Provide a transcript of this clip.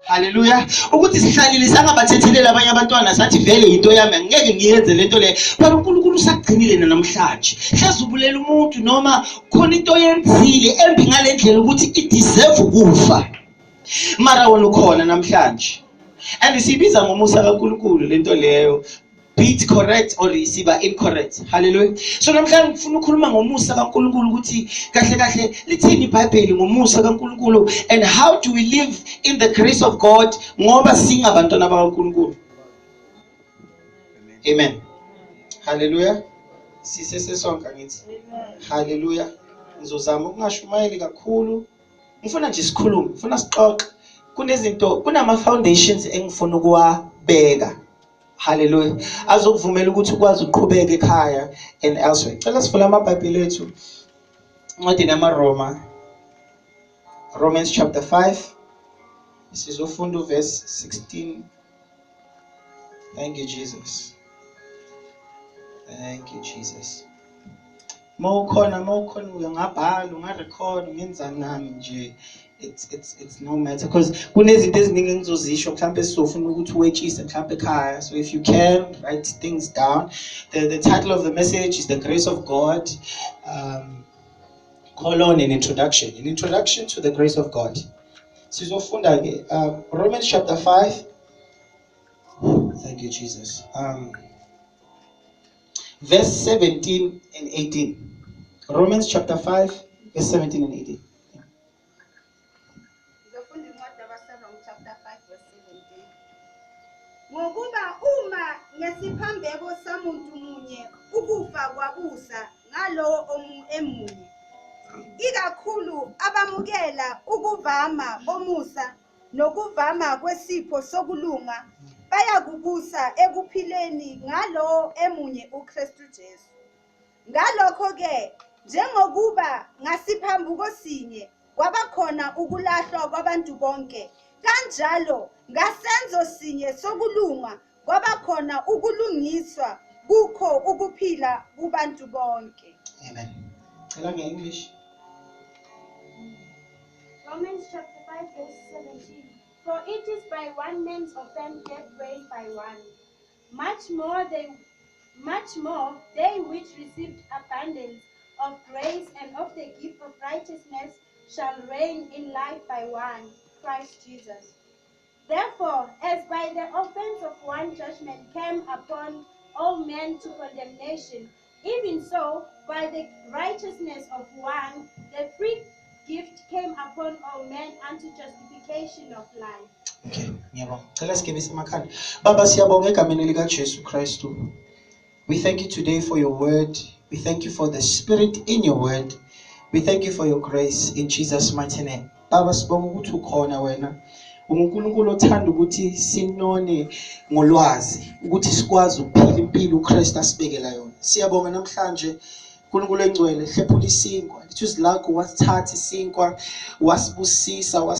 Hallelujah. Ukuthi sihlalile sangabathethelela abanye abantwana sathi vele into yami angeke ngiyenze lento le. But uNkulunkulu usagcinile namhlanje. Hlazubulela umuntu noma khona into yenzile embi ngalendlela ukuthi it deserve ukufa. Mara wona ukhona namhlanje. And sibiza ngomusa kaNkulunkulu lento leyo. Be it correct or receive incorrect. Hallelujah. So namhlanje ngifuna ukukhuluma ngomusa kaNkulunkulu ukuthi kahle kahle lithini iBhayibheli ngomusa kaNkulunkulu and how do we live in the grace of God ngoba singabantwana bakaNkulunkulu. Amen. Hallelujah. Sisese sonke ngithi. Hallelujah. Ngizozama ukungashumayeli kakhulu. Ngifuna nje sikhulume, ngifuna sixoxe. Kunezinto, kunama foundations engifuna ukuwabeka. Hallelujah. Azokuvumela ukuthi ukwazi uqhubeka ekhaya and elsewhere. Cela sivule amaBhayibheli ethu. Incwadi yamaRoma. Romans chapter 5. Sizofunda verse 16. Thank you Jesus. Thank you Jesus. Mawukhona uyangabhala, ungarecord, ngenzani nami nje. It's no matter because kunezinto eziningi engizozisho mhlambe sizofuna ukuthi uwetshise mhlambe ekhaya. So if you can write things down. The title of the message is The Grace of God. Colon an introduction. An introduction to the grace of God. Sizofunda ke Romans chapter 5. Thank you Jesus. Verse 17 and 18. Romans chapter 5 verse 17 and 18. Ngokuba uma ngesiphambeko samuntu munye ukufa kwabusa ngalo emunye ikakhulu abamukela ukuvama omusa nokuvama kwesipho sokulunga bayakubusa ekuphileni ngalo emunye uKristu Jesu. Ngalokho ke njengokuba ngasiphambuko sinye kwabakhona ukulahlwa kwabantu bonke kanjalo ngasenzo sinye sokulunga kwabakhona ukulungiswa kukho ukuphila kubantu bonke. Amen. Cela nge-English. Romans chapter 5 verse 17. For it is by one man's offense death reigned by one. Much more they which received abundance of grace and of the gift of righteousness shall reign in life by one, Christ Jesus. Therefore, as by the offense of one judgment came upon all men to condemnation, even so, by the righteousness of one, the free gift came upon all men unto justification of life. Okay, ngiyabonga. Cela sigibise emakhanda. Baba siyabonga egameni lika Jesu Kristu. We thank you today for your word. We thank you for the spirit in your word. We thank you for your grace in Jesus' mighty name. Baba sibonga ukuthi ukhona wena. uNkulunkulu othanda ukuthi sinone ngolwazi ukuthi sikwazi ukuphila impilo uKristu asibekela yona. Siyabonga namhlanje uNkulunkulu engcwele hlephula isinkwa. Lithi uzilakho wasithatha isinkwa wasibusisa